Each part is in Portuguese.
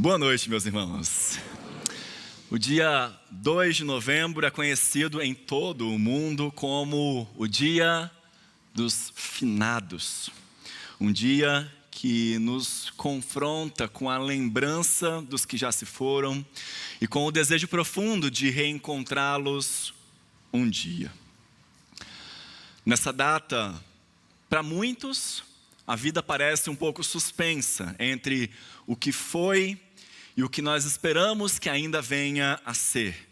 Boa noite, meus irmãos. O dia 2 de novembro é conhecido em todo o mundo como o Dia dos Finados. Um dia que nos confronta com a lembrança dos que já se foram e com o desejo profundo de reencontrá-los um dia. Nessa data, para muitos, a vida parece um pouco suspensa entre o que foi e o que nós esperamos que ainda venha a ser.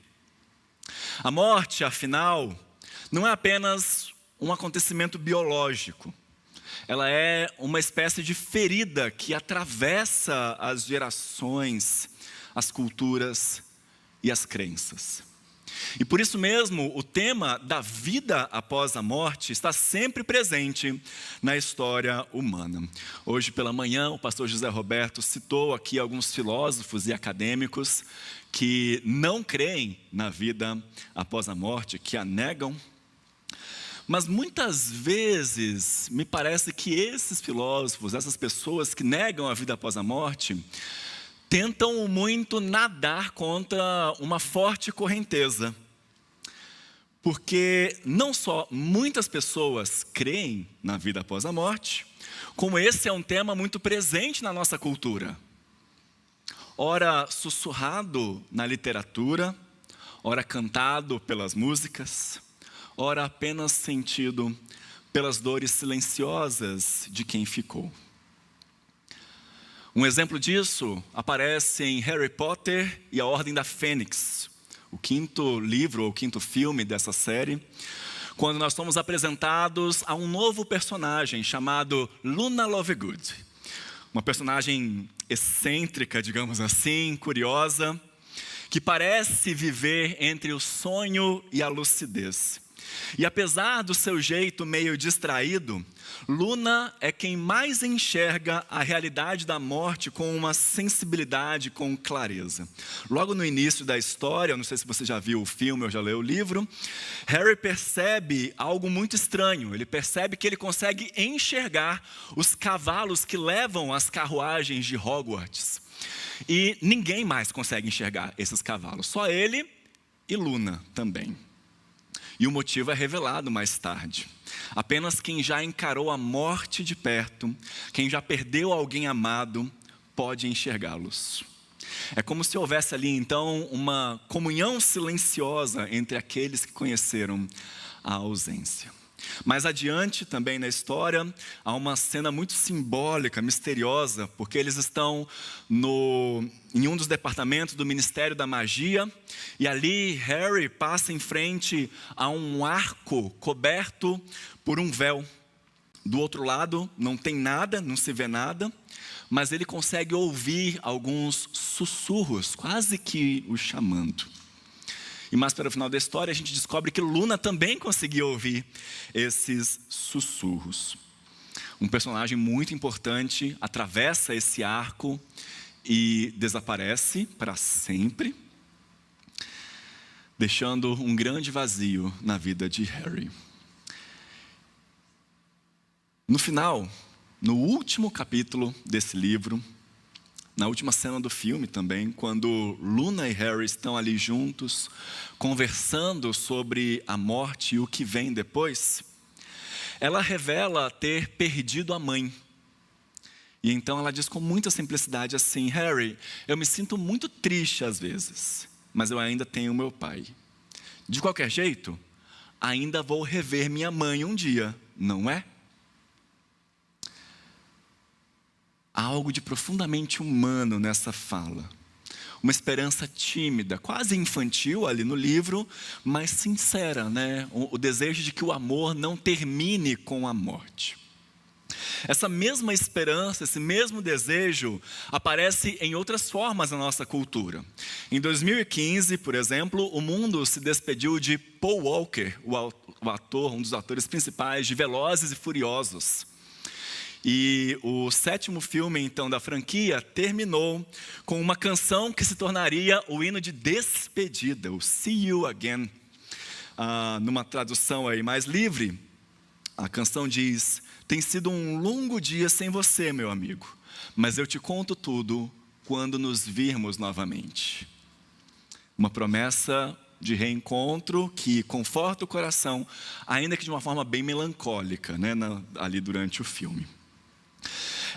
A morte, afinal, não é apenas um acontecimento biológico. Ela é uma espécie de ferida que atravessa as gerações, as culturas e as crenças. E por isso mesmo, o tema da vida após a morte está sempre presente na história humana. Hoje pela manhã, o pastor José Roberto citou aqui alguns filósofos e acadêmicos que não creem na vida após a morte, que a negam. Mas muitas vezes, me parece que esses filósofos, essas pessoas que negam a vida após a morte, tentam muito nadar contra uma forte correnteza. Porque não só muitas pessoas creem na vida após a morte, como esse é um tema muito presente na nossa cultura. Ora sussurrado na literatura, ora cantado pelas músicas, ora apenas sentido pelas dores silenciosas de quem ficou. Um exemplo disso aparece em Harry Potter e a Ordem da Fênix, o quinto livro ou quinto filme dessa série, quando nós somos apresentados a um novo personagem chamado Luna Lovegood. Uma personagem excêntrica, digamos assim, curiosa, que parece viver entre o sonho e a lucidez. E apesar do seu jeito meio distraído, Luna é quem mais enxerga a realidade da morte com uma sensibilidade, com clareza. Logo no início da história, não sei se você já viu o filme ou já leu o livro, Harry percebe algo muito estranho. Ele percebe que ele consegue enxergar os cavalos que levam as carruagens de Hogwarts. E ninguém mais consegue enxergar esses cavalos, só ele e Luna também. E o motivo é revelado mais tarde. Apenas quem já encarou a morte de perto, quem já perdeu alguém amado, pode enxergá-los. É como se houvesse ali então uma comunhão silenciosa entre aqueles que conheceram a ausência. Mais adiante, também na história, há uma cena muito simbólica, misteriosa, porque eles estão em um dos departamentos do Ministério da Magia, e ali Harry passa em frente a um arco coberto por um véu. Do outro lado não tem nada, não se vê nada, mas ele consegue ouvir alguns sussurros, quase que o chamando. E mais para o final da história, a gente descobre que Luna também conseguia ouvir esses sussurros. Um personagem muito importante atravessa esse arco e desaparece para sempre, deixando um grande vazio na vida de Harry. No final, no último capítulo desse livro, na última cena do filme também, quando Luna e Harry estão ali juntos, conversando sobre a morte e o que vem depois, ela revela ter perdido a mãe. E então ela diz com muita simplicidade assim: Harry, eu me sinto muito triste às vezes, mas eu ainda tenho meu pai. De qualquer jeito, ainda vou rever minha mãe um dia, não é? Há algo de profundamente humano nessa fala. Uma esperança tímida, quase infantil ali no livro, mas sincera, né? O desejo de que o amor não termine com a morte. Essa mesma esperança, esse mesmo desejo, aparece em outras formas na nossa cultura. Em 2015, por exemplo, o mundo se despediu de Paul Walker, o ator, um dos atores principais de Velozes e Furiosos. E o 7º filme, então, da franquia, terminou com uma canção que se tornaria o hino de despedida, o See You Again. Numa tradução aí mais livre, a canção diz: tem sido um longo dia sem você, meu amigo, mas eu te conto tudo quando nos virmos novamente. Uma promessa de reencontro que conforta o coração, ainda que de uma forma bem melancólica, né, ali durante o filme.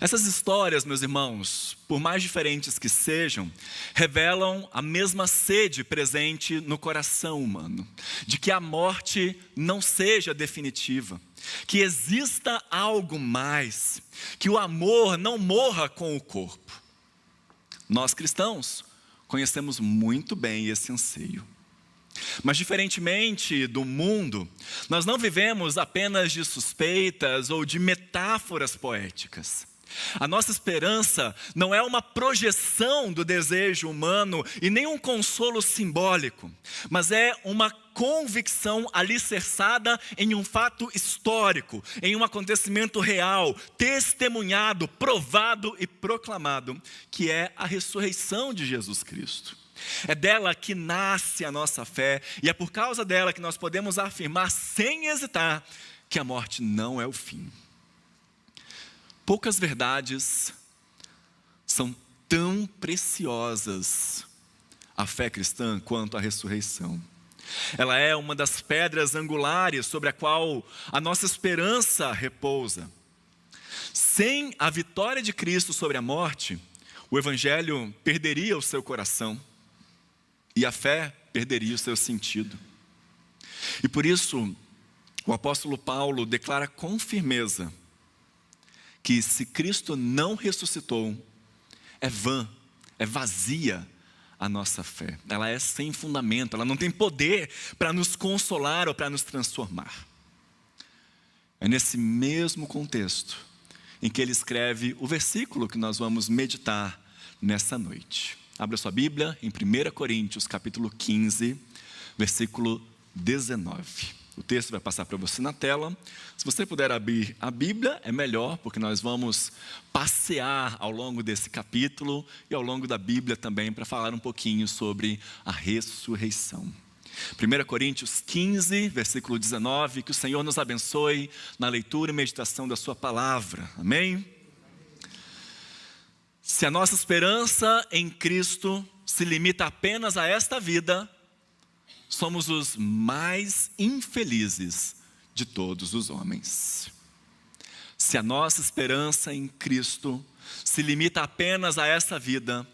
Essas histórias, meus irmãos, por mais diferentes que sejam, revelam a mesma sede presente no coração humano, de que a morte não seja definitiva, que exista algo mais, que o amor não morra com o corpo. Nós cristãos conhecemos muito bem esse anseio. Mas diferentemente do mundo, nós não vivemos apenas de suspeitas ou de metáforas poéticas. A nossa esperança não é uma projeção do desejo humano e nem um consolo simbólico, mas é uma convicção alicerçada em um fato histórico, em um acontecimento real, testemunhado, provado e proclamado, que é a ressurreição de Jesus Cristo. É dela que nasce a nossa fé e é por causa dela que nós podemos afirmar sem hesitar que a morte não é o fim. Poucas verdades são tão preciosas à fé cristã quanto a ressurreição. Ela é uma das pedras angulares sobre a qual a nossa esperança repousa. Sem a vitória de Cristo sobre a morte, o Evangelho perderia o seu coração e a fé perderia o seu sentido. E por isso, o apóstolo Paulo declara com firmeza que se Cristo não ressuscitou, é vã, é vazia a nossa fé. Ela é sem fundamento, ela não tem poder para nos consolar ou para nos transformar. É nesse mesmo contexto em que ele escreve o versículo que nós vamos meditar nessa noite. Abra sua Bíblia em 1 Coríntios, capítulo 15, versículo 19. O texto vai passar para você na tela. Se você puder abrir a Bíblia, é melhor, porque nós vamos passear ao longo desse capítulo e ao longo da Bíblia também para falar um pouquinho sobre a ressurreição. 1 Coríntios 15, versículo 19, que o Senhor nos abençoe na leitura e meditação da sua palavra. Amém? Se a nossa esperança em Cristo se limita apenas a esta vida, somos os mais infelizes de todos os homens. Se a nossa esperança em Cristo se limita apenas a essa vida,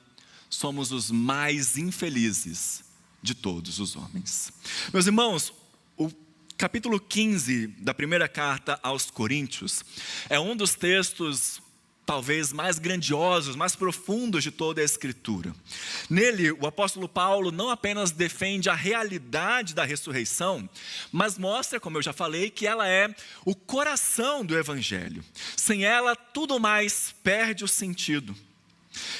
somos os mais infelizes de todos os homens. Meus irmãos, o capítulo 15 da primeira carta aos Coríntios é um dos textos talvez mais grandiosos, mais profundos de toda a Escritura. Nele, o apóstolo Paulo não apenas defende a realidade da ressurreição, mas mostra, como eu já falei, que ela é o coração do Evangelho. Sem ela, tudo mais perde o sentido.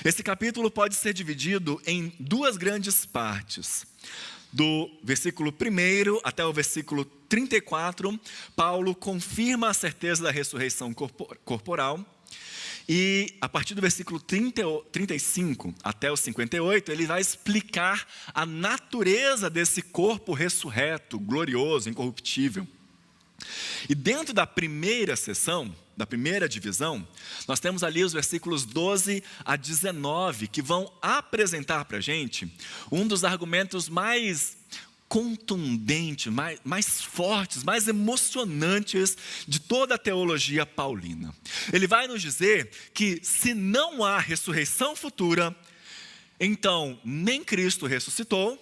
Esse capítulo pode ser dividido em duas grandes partes. Do versículo 1 até o versículo 34, Paulo confirma a certeza da ressurreição corporal. E a partir do versículo 35 até o 58, ele vai explicar a natureza desse corpo ressurreto, glorioso, incorruptível. E dentro da primeira seção, da primeira divisão, nós temos ali os versículos 12 a 19, que vão apresentar para a gente um dos argumentos mais contundentes, mais fortes, mais emocionantes de toda a teologia paulina. Ele vai nos dizer que se não há ressurreição futura, então nem Cristo ressuscitou,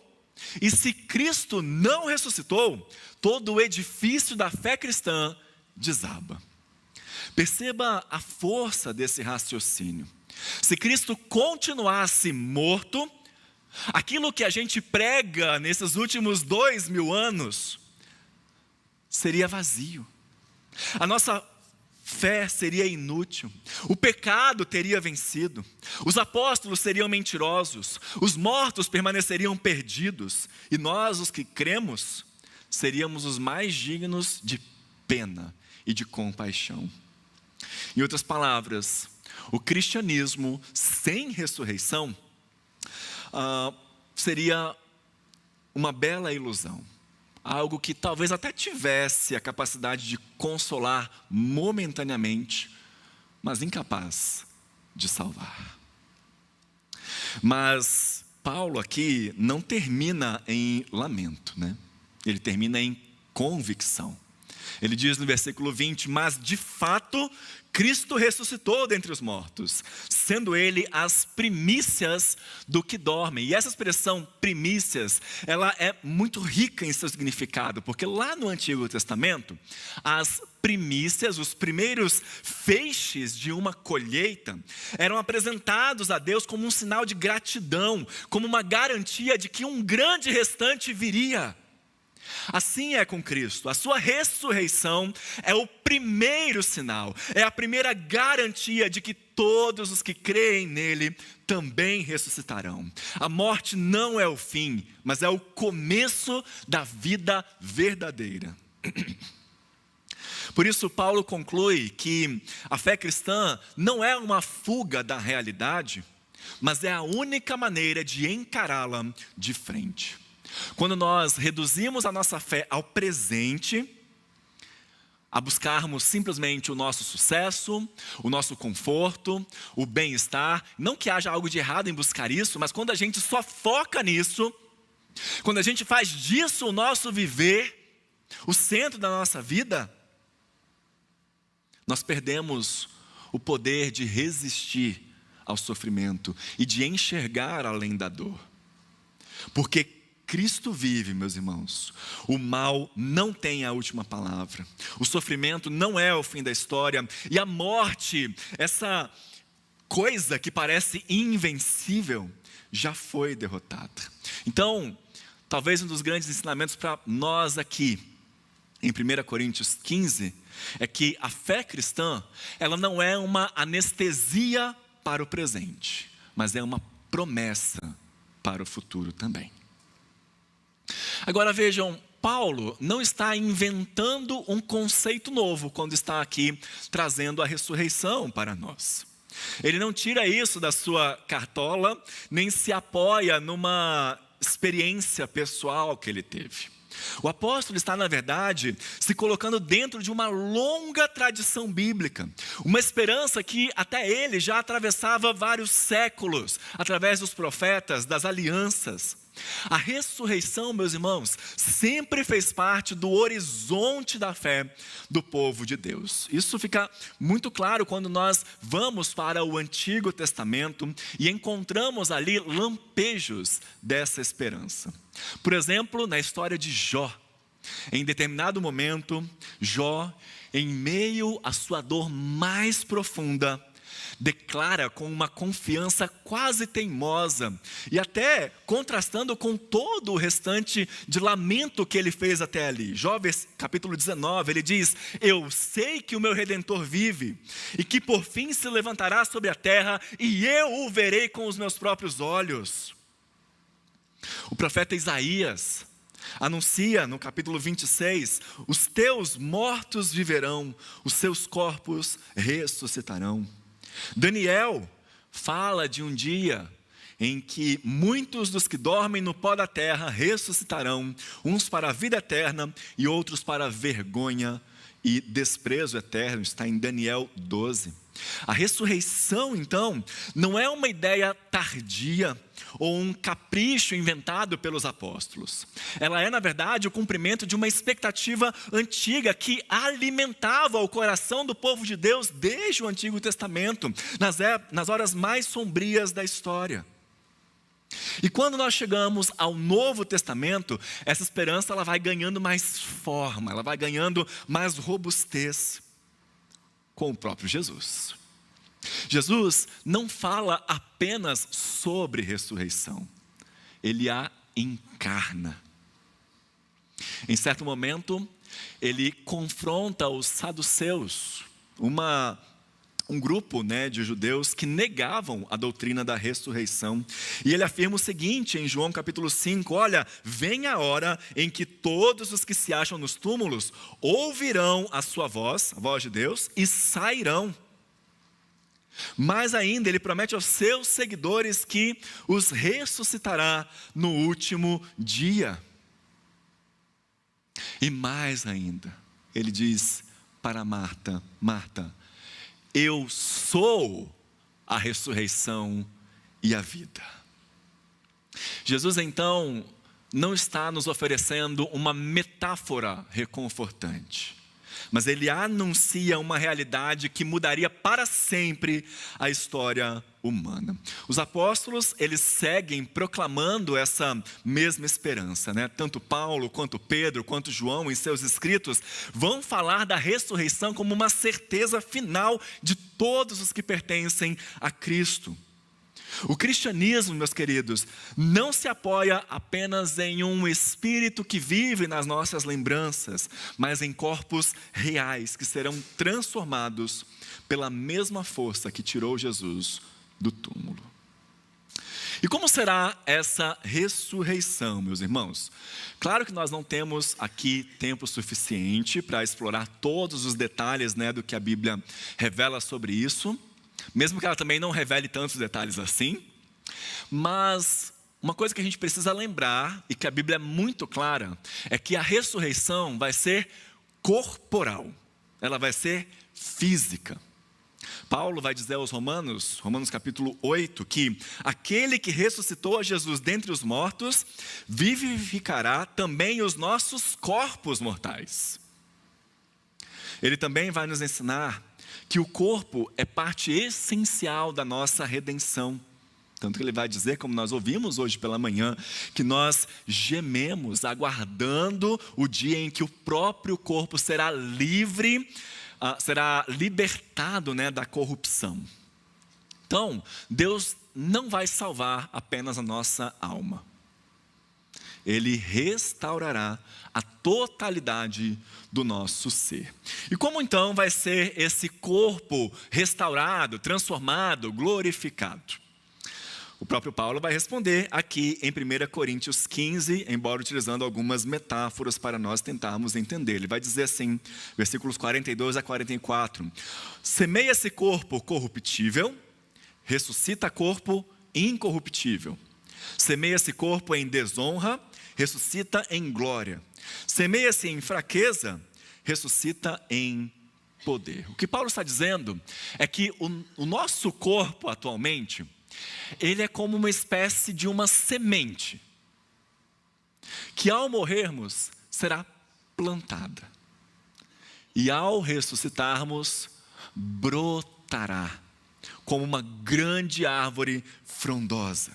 e se Cristo não ressuscitou, todo o edifício da fé cristã desaba. Perceba a força desse raciocínio. Se Cristo continuasse morto, aquilo que a gente prega nesses últimos 2000 anos seria vazio. A nossa fé seria inútil. O pecado teria vencido. Os apóstolos seriam mentirosos. Os mortos permaneceriam perdidos. E nós, os que cremos, seríamos os mais dignos de pena e de compaixão. Em outras palavras, o cristianismo sem ressurreição seria uma bela ilusão, algo que talvez até tivesse a capacidade de consolar momentaneamente, mas incapaz de salvar. Mas Paulo aqui não termina em lamento, né? Ele termina em convicção. Ele diz no versículo 20, mas de fato Cristo ressuscitou dentre os mortos, sendo ele as primícias do que dormem. E essa expressão primícias, ela é muito rica em seu significado, porque lá no Antigo Testamento, as primícias, os primeiros feixes de uma colheita, eram apresentados a Deus como um sinal de gratidão, como uma garantia de que um grande restante viria. Assim é com Cristo, a sua ressurreição é o primeiro sinal, é a primeira garantia de que todos os que creem nele também ressuscitarão. A morte não é o fim, mas é o começo da vida verdadeira. Por isso Paulo conclui que a fé cristã não é uma fuga da realidade, mas é a única maneira de encará-la de frente. Quando nós reduzimos a nossa fé ao presente, a buscarmos simplesmente o nosso sucesso, o nosso conforto, o bem-estar, não que haja algo de errado em buscar isso, mas quando a gente só foca nisso, quando a gente faz disso o nosso viver, o centro da nossa vida, nós perdemos o poder de resistir ao sofrimento e de enxergar além da dor. Porque Cristo vive, meus irmãos. O mal não tem a última palavra. O sofrimento não é o fim da história. E a morte, essa coisa que parece invencível, já foi derrotada. Então, talvez um dos grandes ensinamentos para nós aqui, em 1 Coríntios 15, é que a fé cristã, ela não é uma anestesia para o presente, mas é uma promessa para o futuro também. Agora vejam, Paulo não está inventando um conceito novo quando está aqui trazendo a ressurreição para nós. Ele não tira isso da sua cartola, nem se apoia numa experiência pessoal que ele teve. O apóstolo está, na verdade, se colocando dentro de uma longa tradição bíblica, uma esperança que até ele já atravessava vários séculos, através dos profetas, das alianças. A ressurreição, meus irmãos, sempre fez parte do horizonte da fé do povo de Deus. Isso fica muito claro quando nós vamos para o Antigo Testamento e encontramos ali lampejos dessa esperança. Por exemplo, na história de Jó. Em determinado momento, Jó, em meio à sua dor mais profunda, declara com uma confiança quase teimosa e até contrastando com todo o restante de lamento que ele fez até ali. Jó, capítulo 19, ele diz: eu sei que o meu Redentor vive e que por fim se levantará sobre a terra e eu o verei com os meus próprios olhos. O profeta Isaías anuncia no capítulo 26, os teus mortos viverão, os seus corpos ressuscitarão. Daniel fala de um dia em que muitos dos que dormem no pó da terra ressuscitarão, uns para a vida eterna e outros para a vergonha e desprezo eterno, está em Daniel 12. A ressurreição, então, não é uma ideia tardia ou um capricho inventado pelos apóstolos. Ela é, na verdade, o cumprimento de uma expectativa antiga que alimentava o coração do povo de Deus desde o Antigo Testamento, nas horas mais sombrias da história. E quando nós chegamos ao Novo Testamento, essa esperança ela vai ganhando mais forma, ela vai ganhando mais robustez com o próprio Jesus. Jesus não fala apenas sobre ressurreição, ele a encarna. Em certo momento, ele confronta os saduceus, um grupo de judeus que negavam a doutrina da ressurreição. E ele afirma o seguinte em João capítulo 5, olha, vem a hora em que todos os que se acham nos túmulos ouvirão a sua voz, a voz de Deus, e sairão. Mais ainda, ele promete aos seus seguidores que os ressuscitará no último dia. E mais ainda, ele diz para Marta, Marta, eu sou a ressurreição e a vida. Jesus, então, não está nos oferecendo uma metáfora reconfortante, mas ele anuncia uma realidade que mudaria para sempre a história humana. Os apóstolos, eles seguem proclamando essa mesma esperança, né? Tanto Paulo, quanto Pedro, quanto João, em seus escritos, vão falar da ressurreição como uma certeza final de todos os que pertencem a Cristo. O cristianismo, meus queridos, não se apoia apenas em um espírito que vive nas nossas lembranças, mas em corpos reais que serão transformados pela mesma força que tirou Jesus do túmulo. E como será essa ressurreição, meus irmãos? Claro que nós não temos aqui tempo suficiente para explorar todos os detalhes, né, do que a Bíblia revela sobre isso, mesmo que ela também não revele tantos detalhes assim. Mas uma coisa que a gente precisa lembrar, e que a Bíblia é muito clara, é que a ressurreição vai ser corporal, ela vai ser física. Paulo vai dizer aos Romanos capítulo 8, que aquele que ressuscitou a Jesus dentre os mortos, vivificará também os nossos corpos mortais. Ele também vai nos ensinar que o corpo é parte essencial da nossa redenção. Tanto que ele vai dizer, como nós ouvimos hoje pela manhã, que nós gememos aguardando o dia em que o próprio corpo será livre, será libertado, né, da corrupção. Então, Deus não vai salvar apenas a nossa alma. Ele restaurará a totalidade do nosso ser. E como então vai ser esse corpo restaurado, transformado, glorificado? O próprio Paulo vai responder aqui em 1 Coríntios 15, embora utilizando algumas metáforas para nós tentarmos entender. Ele vai dizer assim, versículos 42 a 44. Semeia-se corpo corruptível, ressuscita corpo incorruptível. Semeia-se corpo em desonra, ressuscita em glória. Semeia-se em fraqueza, ressuscita em poder. O que Paulo está dizendo é que o nosso corpo atualmente, ele é como uma espécie de uma semente, que ao morrermos será plantada, e ao ressuscitarmos brotará como uma grande árvore frondosa,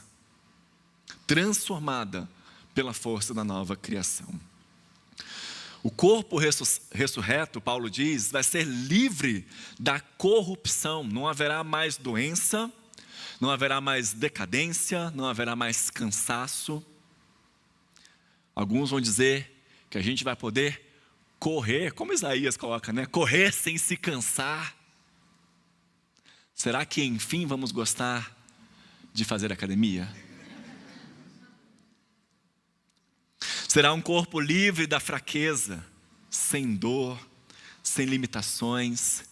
transformada pela força da nova criação. O corpo ressurreto, Paulo diz, vai ser livre da corrupção. Não haverá mais doença, não haverá mais decadência, não haverá mais cansaço. Alguns vão dizer que a gente vai poder correr, como Isaías coloca, né? Correr sem se cansar. Será que enfim vamos gostar de fazer academia? Será um corpo livre da fraqueza, sem dor, sem limitações,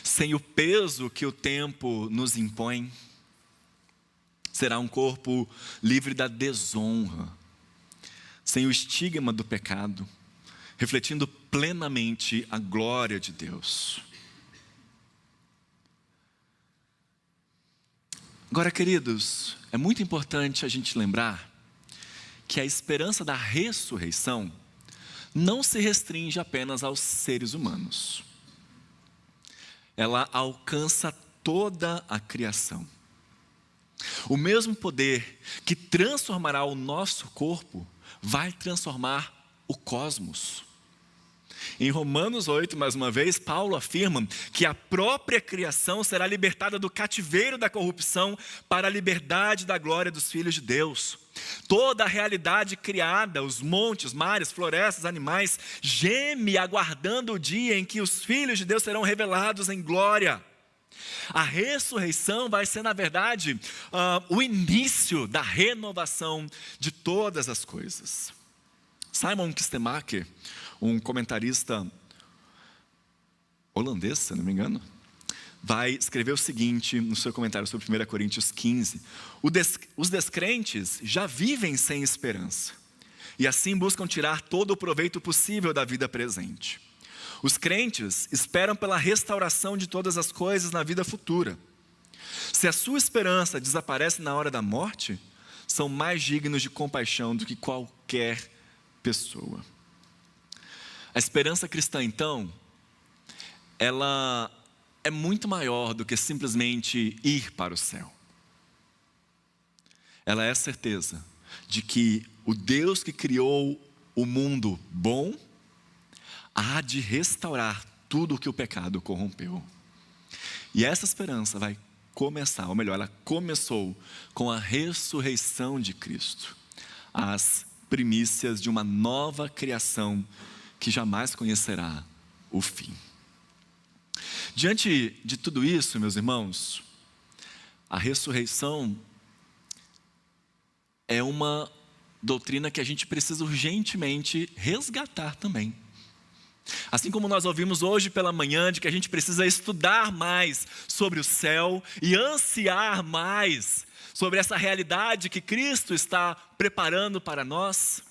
sem o peso que o tempo nos impõe. Será um corpo livre da desonra, sem o estigma do pecado, refletindo plenamente a glória de Deus. Agora, queridos, é muito importante a gente lembrar que a esperança da ressurreição não se restringe apenas aos seres humanos. Ela alcança toda a criação. O mesmo poder que transformará o nosso corpo vai transformar o cosmos. Em Romanos 8, mais uma vez, Paulo afirma que a própria criação será libertada do cativeiro da corrupção para a liberdade da glória dos filhos de Deus. Toda a realidade criada, os montes, mares, florestas, animais, geme aguardando o dia em que os filhos de Deus serão revelados em glória. A ressurreição vai ser, na verdade, o início da renovação de todas as coisas. Simon Kistemaker, um comentarista holandês, se não me engano, vai escrever o seguinte no seu comentário sobre 1 Coríntios 15. Os descrentes já vivem sem esperança, e assim buscam tirar todo o proveito possível da vida presente. Os crentes esperam pela restauração de todas as coisas na vida futura. Se a sua esperança desaparece na hora da morte, são mais dignos de compaixão do que qualquer pessoa. A esperança cristã, então, ela é muito maior do que simplesmente ir para o céu. Ela é a certeza de que o Deus que criou o mundo bom há de restaurar tudo o que o pecado corrompeu. E essa esperança vai começar, ou melhor, ela começou com a ressurreição de Cristo, as primícias de uma nova criação que jamais conhecerá o fim. Diante de tudo isso, meus irmãos, a ressurreição é uma doutrina que a gente precisa urgentemente resgatar também. Assim como nós ouvimos hoje pela manhã de que a gente precisa estudar mais sobre o céu e ansiar mais sobre essa realidade que Cristo está preparando para nós,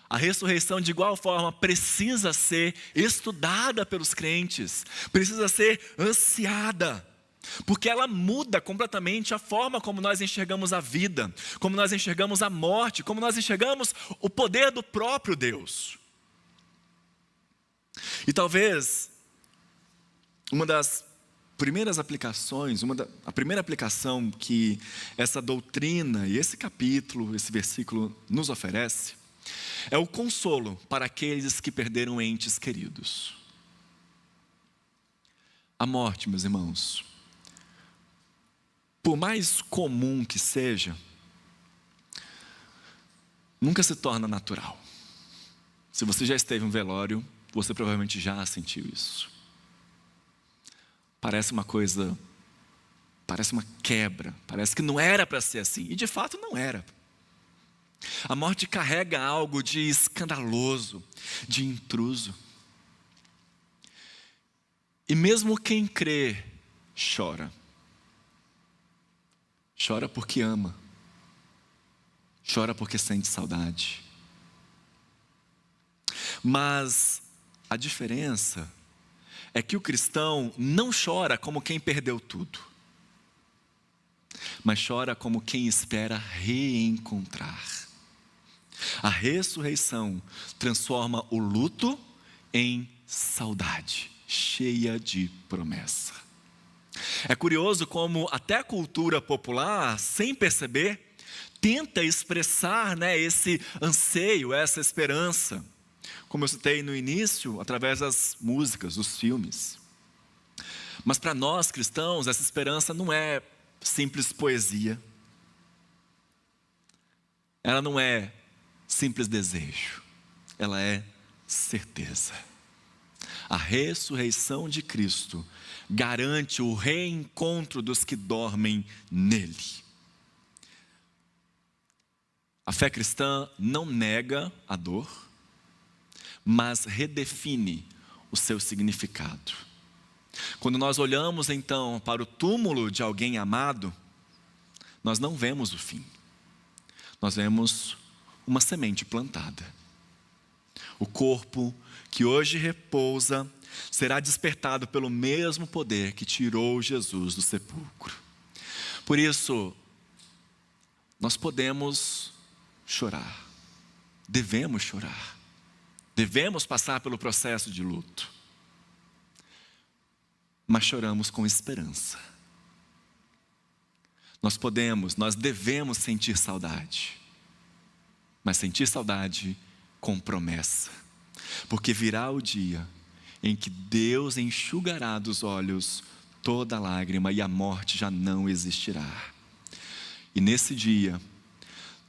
a ressurreição de igual forma precisa ser estudada pelos crentes, precisa ser ansiada, porque ela muda completamente a forma como nós enxergamos a vida, como nós enxergamos a morte, como nós enxergamos o poder do próprio Deus. E talvez uma das primeiras aplicações, a primeira aplicação que essa doutrina e esse capítulo, esse versículo nos oferece, é o consolo para aqueles que perderam entes queridos. A morte, meus irmãos, por mais comum que seja, nunca se torna natural. Se você já esteve em um velório, você provavelmente já sentiu isso. Parece uma coisa, parece uma quebra, parece que não era para ser assim, e de fato não era. A morte carrega algo de escandaloso, de intruso. E mesmo quem crê, chora. Chora porque ama. Chora porque sente saudade. Mas a diferença é que o cristão não chora como quem perdeu tudo, mas chora como quem espera reencontrar. A ressurreição transforma o luto em saudade, cheia de promessa. É curioso como até a cultura popular, sem perceber, tenta expressar, esse anseio, essa esperança. Como eu citei no início, através das músicas, dos filmes. Mas para nós cristãos, essa esperança não é simples poesia. Ela não é simples desejo. Ela é certeza. A ressurreição de Cristo garante o reencontro dos que dormem nele. A fé cristã não nega a dor, mas redefine o seu significado. Quando nós olhamos então para o túmulo de alguém amado, nós não vemos o fim. Nós vemos uma semente plantada. O corpo que hoje repousa será despertado pelo mesmo poder que tirou Jesus do sepulcro. Por isso, nós podemos chorar, devemos chorar. Devemos passar pelo processo de luto, mas choramos com esperança. Nós devemos sentir saudade, mas sentir saudade com promessa, porque virá o dia em que Deus enxugará dos olhos toda lágrima e a morte já não existirá. E nesse dia,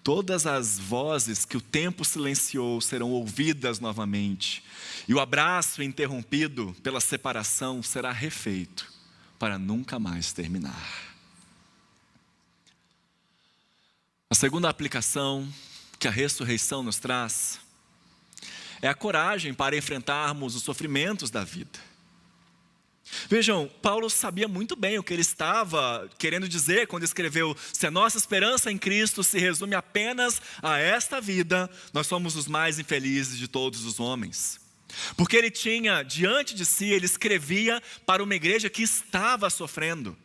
todas as vozes que o tempo silenciou serão ouvidas novamente. E o abraço interrompido pela separação será refeito para nunca mais terminar. A segunda aplicação que a ressurreição nos traz é a coragem para enfrentarmos os sofrimentos da vida. Vejam, Paulo sabia muito bem o que ele estava querendo dizer quando escreveu: se a nossa esperança em Cristo se resume apenas a esta vida, nós somos os mais infelizes de todos os homens. Porque ele tinha diante de si, ele escrevia para uma igreja que estava sofrendo.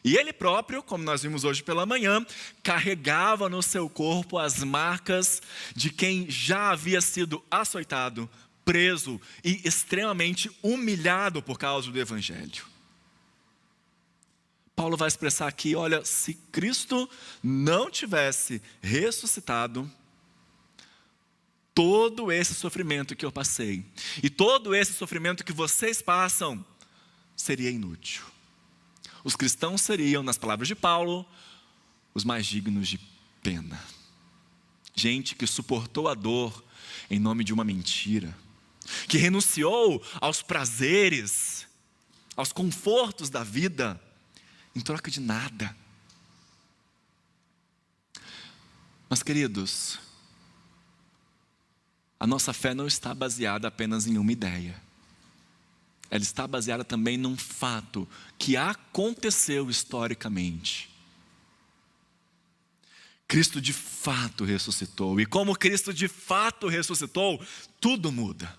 E ele próprio, como nós vimos hoje pela manhã, carregava no seu corpo as marcas de quem já havia sido açoitado, preso e extremamente humilhado por causa do Evangelho. Paulo vai expressar aqui, olha, se Cristo não tivesse ressuscitado, todo esse sofrimento que eu passei e todo esse sofrimento que vocês passam seria inútil. Os cristãos seriam, nas palavras de Paulo, os mais dignos de pena. Gente que suportou a dor em nome de uma mentira, que renunciou aos prazeres, aos confortos da vida, em troca de nada. Mas, queridos, a nossa fé não está baseada apenas em uma ideia. Ela está baseada também num fato que aconteceu historicamente. Cristo de fato ressuscitou. E como Cristo de fato ressuscitou, tudo muda.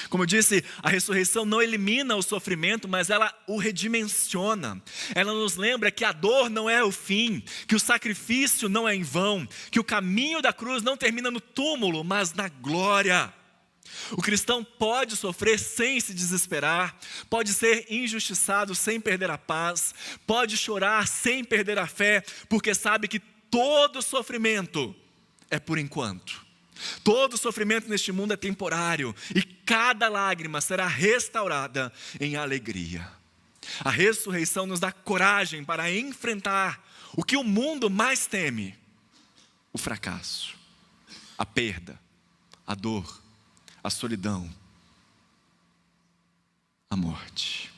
Como eu disse, a ressurreição não elimina o sofrimento, mas ela o redimensiona. Ela nos lembra que a dor não é o fim, que o sacrifício não é em vão, que o caminho da cruz não termina no túmulo, mas na glória. O cristão pode sofrer sem se desesperar, pode ser injustiçado sem perder a paz, pode chorar sem perder a fé, porque sabe que todo sofrimento é por enquanto. Todo sofrimento neste mundo é temporário e cada lágrima será restaurada em alegria. A ressurreição nos dá coragem para enfrentar o que o mundo mais teme: o fracasso, a perda, a dor, a solidão, a morte.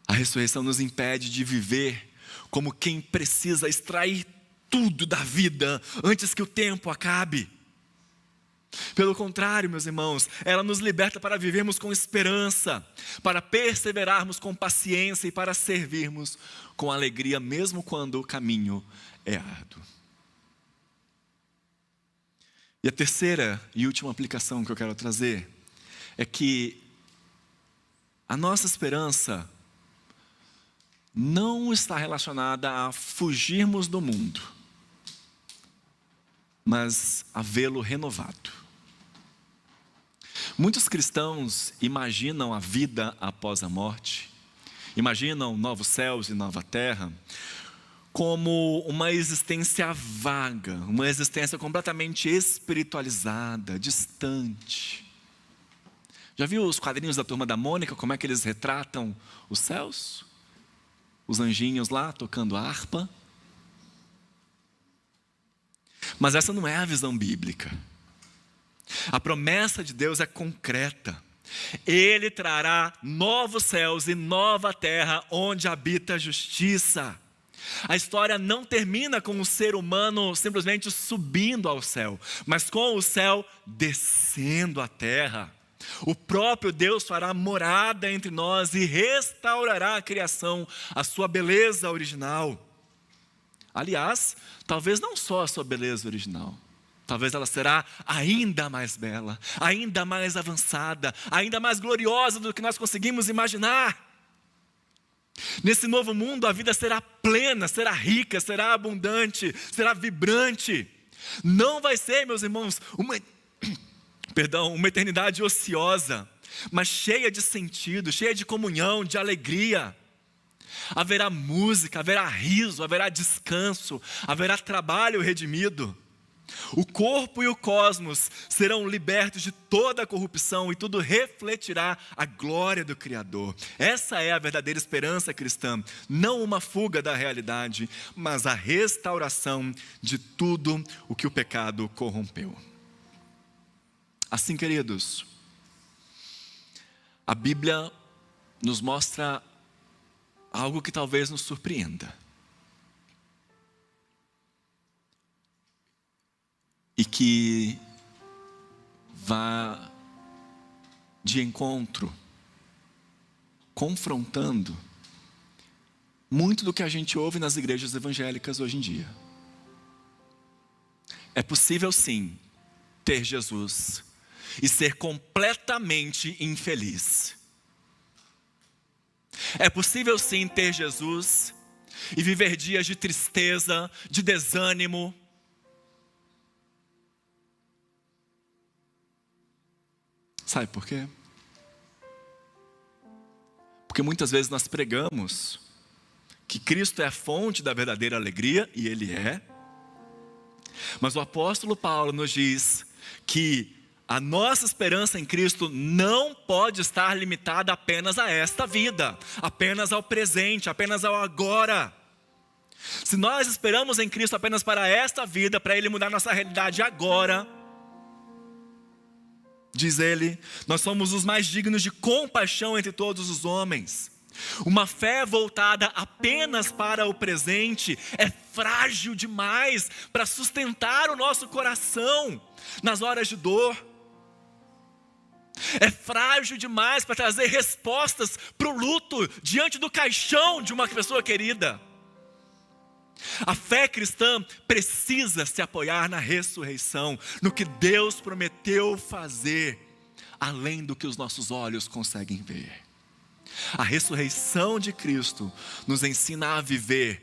A ressurreição nos impede de viver como quem precisa extrair tudo da vida antes que o tempo acabe. Pelo contrário, meus irmãos, ela nos liberta para vivermos com esperança, para perseverarmos com paciência e para servirmos com alegria, mesmo quando o caminho é árduo. E a terceira e última aplicação que eu quero trazer é que a nossa esperança não está relacionada a fugirmos do mundo, mas a vê-lo renovado. Muitos cristãos imaginam a vida após a morte, imaginam novos céus e nova terra, como uma existência vaga, uma existência completamente espiritualizada, distante. Já viu os quadrinhos da Turma da Mônica, como é que eles retratam os céus? Os anjinhos lá tocando harpa. Mas essa não é a visão bíblica. A promessa de Deus é concreta. Ele trará novos céus e nova terra onde habita a justiça. A história não termina com o ser humano simplesmente subindo ao céu, mas com o céu descendo à terra. O próprio Deus fará morada entre nós e restaurará a criação, a sua beleza original. Aliás, talvez não só a sua beleza original, talvez ela será ainda mais bela, ainda mais avançada, ainda mais gloriosa do que nós conseguimos imaginar. Nesse novo mundo a vida será plena, será rica, será abundante, será vibrante. Não vai ser, meus irmãos, uma eternidade ociosa, mas cheia de sentido, cheia de comunhão, de alegria. Haverá música, haverá riso, haverá descanso, haverá trabalho redimido. O corpo e o cosmos serão libertos de toda a corrupção e tudo refletirá a glória do Criador. Essa é a verdadeira esperança cristã, não uma fuga da realidade, mas a restauração de tudo o que o pecado corrompeu. Assim, queridos, a Bíblia nos mostra algo que talvez nos surpreenda. E que vá de encontro, confrontando muito do que a gente ouve nas igrejas evangélicas hoje em dia. É possível sim ter Jesus e ser completamente infeliz. É possível sim ter Jesus e viver dias de tristeza, de desânimo. Sabe por quê? Porque muitas vezes nós pregamos que Cristo é a fonte da verdadeira alegria, e Ele é. Mas o apóstolo Paulo nos diz que a nossa esperança em Cristo não pode estar limitada apenas a esta vida, apenas ao presente, apenas ao agora. Se nós esperamos em Cristo apenas para esta vida, para Ele mudar nossa realidade agora, diz ele, nós somos os mais dignos de compaixão entre todos os homens. Uma fé voltada apenas para o presente é frágil demais para sustentar o nosso coração nas horas de dor. É frágil demais para trazer respostas para o luto diante do caixão de uma pessoa querida. A fé cristã precisa se apoiar na ressurreição, no que Deus prometeu fazer, além do que os nossos olhos conseguem ver. A ressurreição de Cristo nos ensina a viver,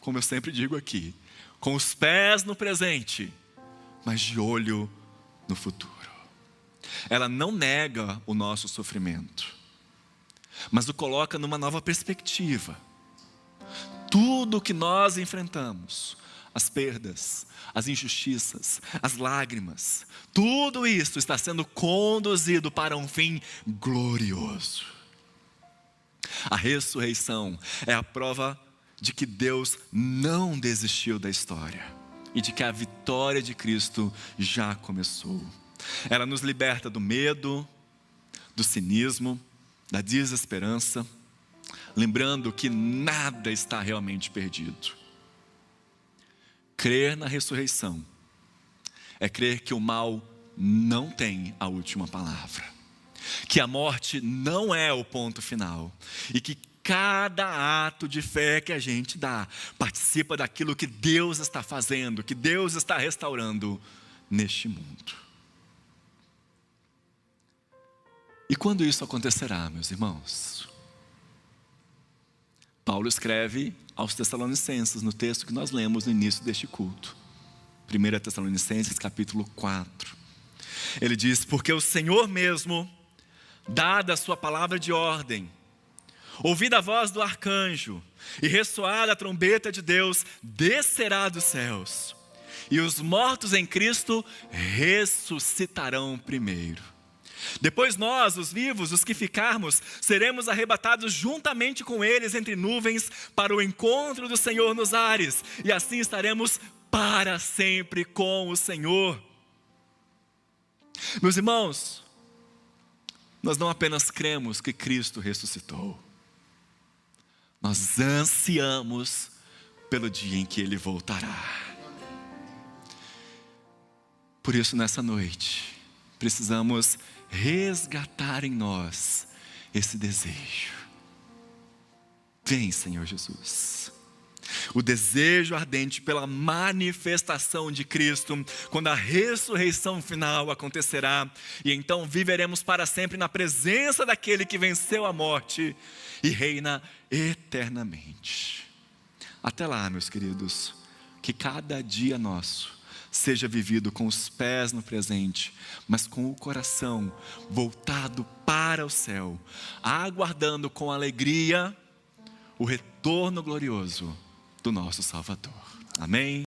como eu sempre digo aqui, com os pés no presente, mas de olho no futuro. Ela não nega o nosso sofrimento, mas o coloca numa nova perspectiva. Tudo que nós enfrentamos, as perdas, as injustiças, as lágrimas, tudo isso está sendo conduzido para um fim glorioso. A ressurreição é a prova de que Deus não desistiu da história e de que a vitória de Cristo já começou. Ela nos liberta do medo, do cinismo, da desesperança, lembrando que nada está realmente perdido. Crer na ressurreição é crer que o mal não tem a última palavra, que a morte não é o ponto final e que cada ato de fé que a gente dá participa daquilo que Deus está fazendo, que Deus está restaurando neste mundo. E quando isso acontecerá, meus irmãos? Paulo escreve aos Tessalonicenses, no texto que nós lemos no início deste culto. 1 Tessalonicenses capítulo 4. Ele diz, porque o Senhor mesmo, dada a sua palavra de ordem, ouvida a voz do arcanjo e ressoada a trombeta de Deus, descerá dos céus. E os mortos em Cristo ressuscitarão primeiro. Depois nós, os vivos, os que ficarmos, seremos arrebatados juntamente com eles entre nuvens para o encontro do Senhor nos ares. E assim estaremos para sempre com o Senhor. Meus irmãos, nós não apenas cremos que Cristo ressuscitou. Nós ansiamos pelo dia em que Ele voltará. Por isso, nessa noite, precisamos resgatar em nós esse desejo. Vem, Senhor Jesus. O desejo ardente pela manifestação de Cristo, quando a ressurreição final acontecerá, e então viveremos para sempre na presença daquele que venceu a morte e reina eternamente. Até lá, meus queridos, que cada dia nosso seja vivido com os pés no presente, mas com o coração voltado para o céu, aguardando com alegria o retorno glorioso do nosso Salvador. Amém?